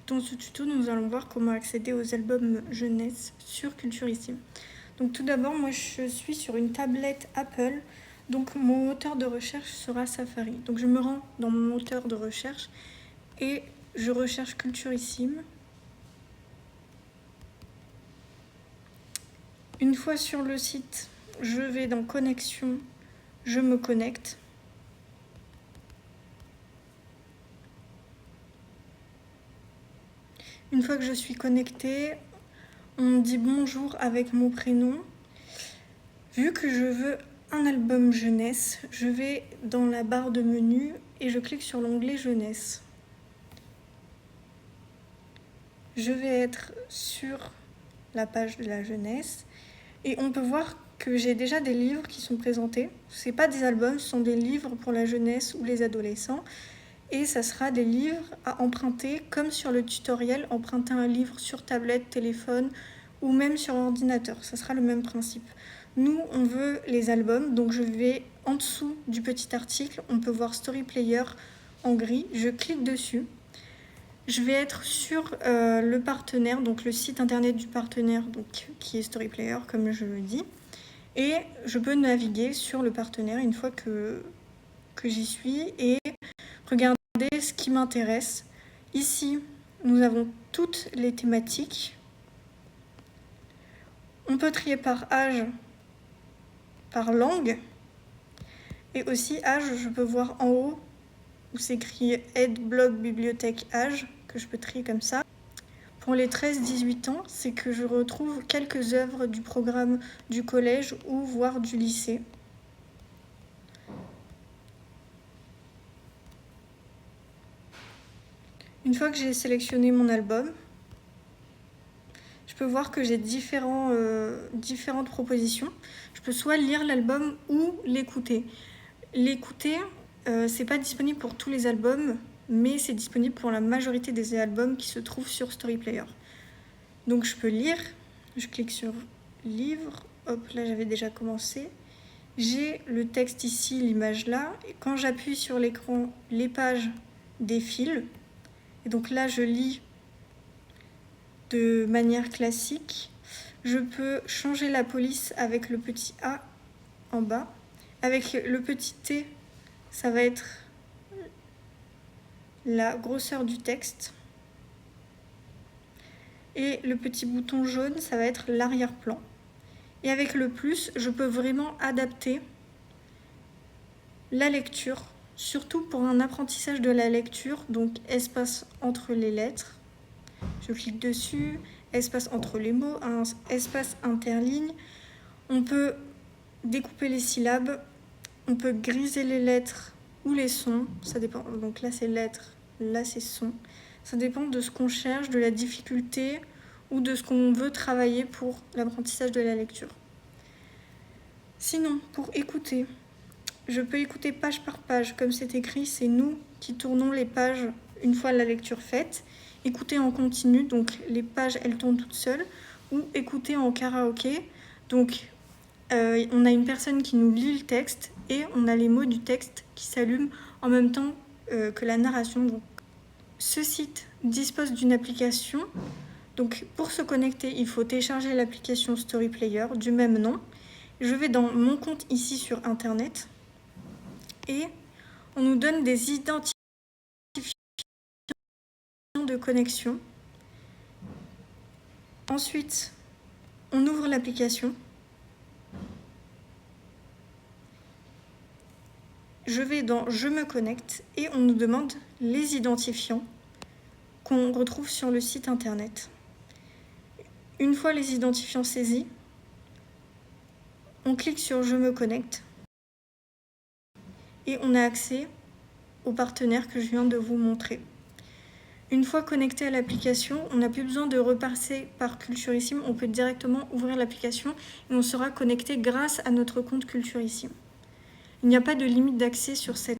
Dans ce tuto, nous allons voir comment accéder aux albums jeunesse sur Culturissime. Donc tout d'abord, moi je suis sur une tablette Apple, donc mon moteur de recherche sera Safari. Donc je me rends dans mon moteur de recherche et je recherche Culturissime. Une fois sur le site, je vais dans Connexion, je me connecte. Une fois que je suis connectée, on me dit bonjour avec mon prénom. Vu que je veux un album jeunesse, je vais dans la barre de menu et je clique sur l'onglet jeunesse. Je vais être sur la page de la jeunesse et on peut voir que j'ai déjà des livres qui sont présentés. Ce n'est pas des albums, ce sont des livres pour la jeunesse ou les adolescents. Et ça sera des livres à emprunter, comme sur le tutoriel, emprunter un livre sur tablette, téléphone ou même sur ordinateur. Ça sera le même principe. Nous, on veut les albums, donc je vais en dessous du petit article, on peut voir Story Player en gris. Je clique dessus. Je vais être sur le partenaire, donc le site internet du partenaire, donc, qui est Story Player, comme je le dis. Et je peux naviguer sur le partenaire une fois que j'y suis et regarder ce qui m'intéresse. Ici, nous avons toutes les thématiques. On peut trier par âge, par langue. Et aussi âge, je peux voir en haut où c'est écrit Aide, blog, bibliothèque, âge, que je peux trier comme ça. Pour les 13-18 ans, c'est que je retrouve quelques œuvres du programme du collège ou voire du lycée. Une fois que j'ai sélectionné mon album, je peux voir que j'ai différentes propositions. Je peux soit lire l'album ou l'écouter. L'écouter, c'est pas disponible pour tous les albums, mais c'est disponible pour la majorité des albums qui se trouvent sur Story Player. Donc je peux lire, je clique sur livre, hop là j'avais déjà commencé. J'ai le texte ici, l'image là, et quand j'appuie sur l'écran, les pages défilent. Et donc là je lis de manière classique. Je peux changer la police avec le petit A en bas. Avec le petit T, ça va être la grosseur du texte. Et le petit bouton jaune, ça va être l'arrière-plan. Et avec le plus, je peux vraiment adapter la lecture, surtout pour un apprentissage de la lecture, donc espace entre les lettres. Je clique dessus, espace entre les mots, un espace interligne. On peut découper les syllabes, on peut griser les lettres ou les sons, ça dépend. Donc là c'est lettres, là c'est sons. Ça dépend de ce qu'on cherche, de la difficulté ou de ce qu'on veut travailler pour l'apprentissage de la lecture. Sinon, pour écouter, je peux écouter page par page. Comme c'est écrit, c'est nous qui tournons les pages une fois la lecture faite. Écouter en continu, donc les pages elles tournent toutes seules. Ou écouter en karaoké, donc on a une personne qui nous lit le texte et on a les mots du texte qui s'allument en même temps que la narration. Donc, ce site dispose d'une application. Donc pour se connecter, il faut télécharger l'application Story Player du même nom. Je vais dans mon compte ici sur Internet et on nous donne des identifiants de connexion. Ensuite, on ouvre l'application. Je vais dans Je me connecte et on nous demande les identifiants qu'on retrouve sur le site internet. Une fois les identifiants saisis, on clique sur Je me connecte et on a accès au partenaire que je viens de vous montrer. Une fois connecté à l'application, on n'a plus besoin de repasser par Culturissime, on peut directement ouvrir l'application et on sera connecté grâce à notre compte Culturissime. Il n'y a pas de limite d'accès sur cette